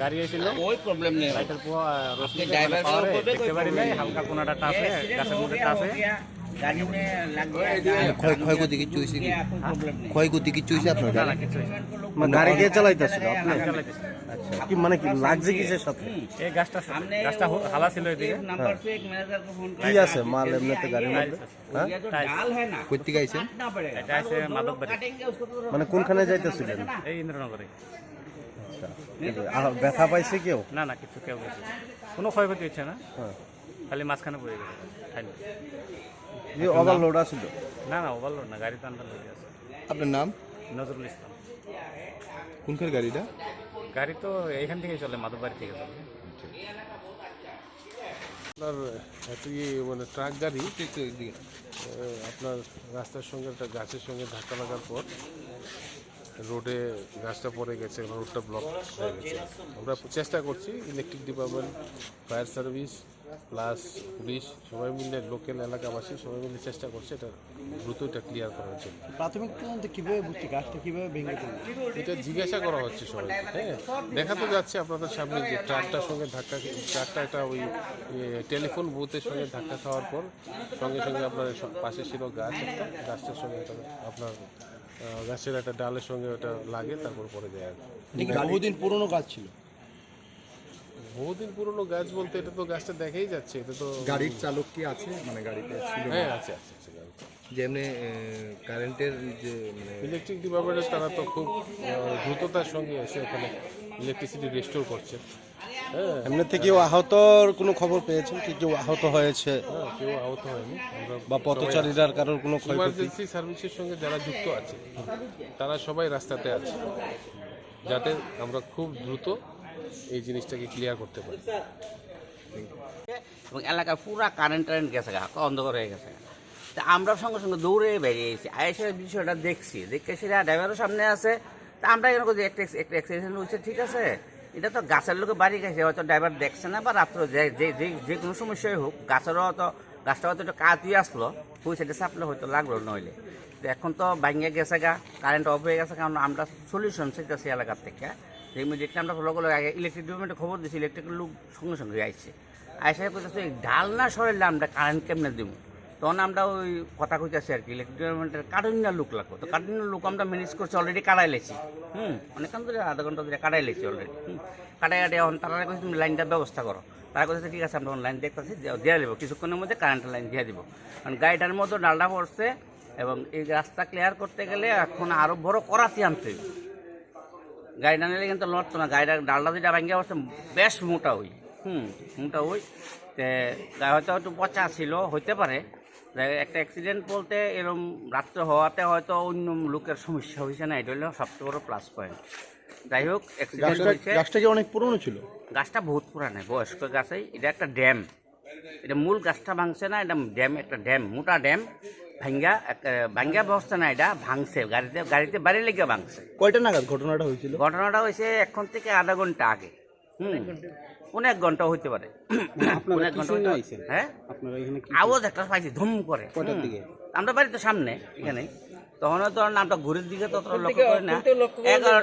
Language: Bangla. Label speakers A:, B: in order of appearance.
A: গাড়ি এসেছিল
B: कोई प्रॉब्लम नहीं है
A: লাইটের পোয়া
B: अपने ड्राइवर के ऊपर भी
A: দেখতে
B: कोई
A: পারি নাই,
B: प्रॉब्लम
A: হালকা কোনাটা টাচে গাছের মধ্যে টাচে
B: गाड़ी में लग गया
C: ক্ষয়ক্ষতি কিছু হয়েছে কি?
B: कोई प्रॉब्लम नहीं
C: ক্ষয়ক্ষতি কিছু হয়েছে আপনার
A: না
C: গাড়ি?
A: না কিছু হয়নি।
D: মানে গাড়ি কে চালাইতেছিল আপনি?
A: চালাইতেছি।
D: আচ্ছা কি মানে কি লাগছে কিসের সাথে?
A: এই গাছটা হালা ছিল এদিকে।
B: एक नंबर पे एक मैनेजर को फोन
D: কি আছে মাল এমনিতে গাড়ির মধ্যে? হ্যাঁ
B: ये जो डाल है ना
C: কই থেকে আইছেন?
B: काटना पड़ेगा
A: এটা আছে মাদকবাড়ি,
B: काटेंगे उसको तो
D: মানে কোনখানে যাইতেছিলেন?
A: এই ইন্দ্রনগরে।
D: আচ্ছা ব্যথা পাইছে কেউ?
A: না না কিছু কেউ গেছে, কোনো ক্ষয়ক্ষতি হচ্ছে না,
D: হ্যাঁ
A: খালি মাঝখানে পড়ে গেছে খালি।
D: যে ওভারলোড আছিল?
A: না না ওভারলোড না, গাড়ি তো আন্ডারলোড আছে।
C: আপনার নাম?
A: নজরুল ইসলাম।
C: কোনখান গাড়িটা?
A: গাড়ি তো এইখান থেকে চলে, মাদকবাড়ি থেকে চলে।
E: আপনার একটি মানে ট্রাক গাড়ি আপনার রাস্তার সঙ্গে একটা গাছের সঙ্গে ধাক্কা লাগার পর রোডে গাছটা পড়ে গেছে, রোডটা ব্লক হয়ে গেছে। আমরা চেষ্টা করছি, electric department, fire service plus police সবাই মিলে, লোকাল এলাকাবাসী সবাই মিলে চেষ্টা করছে এটা দ্রুত এটা ক্লিয়ার করার জন্য।
D: প্রাথমিক তদন্তে কিভাবে বুঝছে গাছটা কিভাবে ভেঙে পড়লো?
E: এটা জিজ্ঞাসা করা হচ্ছে সবাইকে। হ্যাঁ, দেখা তো যাচ্ছে আপনাদের সামনে যে ট্রাকটার সঙ্গে ধাক্কা, ট্রাকটা একটা ওই টেলিফোন বুথের সঙ্গে ধাক্কা খাওয়ার পর সঙ্গে সঙ্গে আপনার পাশে ছিল গাছ, একটা গাছটার সঙ্গে একটা আপনার গাছের একটা ডালের সঙ্গে ওটা লাগে, তারপর পরে যায় আর কি।
D: বহুদিন পুরনো গাছ ছিল?
E: বহুদিন পুরনো গাছ বলতে এটা তো গাছটা দেখাই যাচ্ছে, এটা তো
C: গাড়ির চালক কি আছে? মানে গাড়িতে ছিল?
E: হ্যাঁ আছে আছে আছে গাড়ি।
C: যেমনি কারেন্টের যে মানে
E: ইলেকট্রিক ডিপার্টমেন্টের তারা তো খুব দ্রুততার সঙ্গে এসে এখানে ইলেকট্রিসিটি রেস্টোর করছে। হ্যাঁ
D: এমনিতে কেউ আহতর কোনো খবর পেয়েছেন কি? কেউ আহত হয়েছে
E: হ্যাঁ, কেউ আহত হয়নি। আমরা
D: বা পথচারীরার কারোর কোনো ক্ষয়ক্ষতি?
E: ইমার্জেন্সি সার্ভিসের সঙ্গে যারা যুক্ত আছে তারা সবাই রাস্তাতে আছে, যাতে আমরা খুব দ্রুত এই জিনিসটাকে ক্লিয়ার করতে পারি।
B: এবং এলাকায় পুরা কারেন্ট গেছে অন্ধকার হয়ে গেছে। তা আমরা সঙ্গে সঙ্গে দৌড়ে বেরিয়েছি, আইসে বিষয়টা দেখছি, দেখে সেটা ড্রাইভারও সামনে আছে। তা আমরা এরকম যে একটা অ্যাক্সিডেন্ট হয়েছে, ঠিক আছে, এটা তো গাছের লোকে বাড়ি গেছে, হয়তো ড্রাইভার দেখছে না, বা রাত্রে যে কোনো সমস্যাই হোক, গাছেরও হয়তো গাছটা হয়তো একটু কাজই আসলো, ওই সাইডে চাপলে হয়তো লাগলো নইলে। তো এখন তো ভাঙিয়ে গেছে গা, কারেন্ট অফ হয়ে গেছে, কারণ আমরা সলিউশন চাইতেছি এলাকার থেকে। ইমিডিয়েটলি আমরা ফলো করলে আগে ইলেকট্রিক ডিপার্টমেন্টে খবর দিচ্ছি, ইলেকট্রিক লোক সঙ্গে সঙ্গে আইসে করতেছে ডাল না সরাইলে আমরা কারেন্ট কেমনে দিব। তখন আমরা ওই কথা কইতেছি আর কি, ইলেকট্রিক ডিপার্টমেন্টের কারেন্টের লোক লাগতো। তো কারেন্টের লোক আমরা ম্যানেজ করছি, অলরেডি কাটাই লেছি। অনেকক্ষণ ধরে আধা ঘন্টা ধরে কাটাই লেছি অলরেডি। কাটাই এখন তারা কইছে তুমি লাইনটার ব্যবস্থা করো। তারা কইছে ঠিক আছে, আমরা লাইন দেখতেছি, দিয়ে দেবো কিছুক্ষণের মধ্যে কারেন্টের লাইন দিয়ে দিব। কারণ গাড়িটার মধ্যে ডালটা পড়ছে এবং এই রাস্তা ক্লিয়ার করতে গেলে এখন আরও বড় করাতি আনতে হবে। গাড়িটা নিলে কিন্তু লড়তো না, গাড়িটা ডালটা যেটা ভাঙ্গা পড়ছে বেশ মোটা হই, মোটা হই। তে হয়তো একটু পচা ছিল, হইতে পারে। একটা অ্যাক্সিডেন্ট বলতে এরকম রাত্রে হওয়াতে হয়তো অন্য লোকের সমস্যা হয়েছে না, এটা হলো সবচেয়ে বড় প্লাস পয়েন্ট। যাই হোক, অ্যাক্সিডেন্ট হয়েছে।
D: গাছটা কি অনেক পুরনো ছিল?
B: গাছটা বহুত পুরানো, বয়স্ক গাছই। এটা একটা ড্যাম, এটা মূল গাছটা ভাঙছে না, এটা ড্যাম, একটা ড্যাম, মোটা ড্যাম ভাঙ্গা ব্যবস্থা না, এটা ভাঙছে, গাড়িতে বাড়ি লেগে ভাঙছে।
D: কয়টা নাগাদ ঘটনাটা হয়েছিল?
B: ঘটনাটা হয়েছে এখন থেকে আধা ঘন্টা আগে। অনেক ঘন্টা হইতে পারে, অনেক ঘন্টা। হ্যাঁ, আওয়াজ একটা পাইছি ধুম করে। আমরা বাড়ি তো সামনে এখানে, তখন তো নামটা ঘুরের দিকে তত লক্ষ্য করি না। 11টা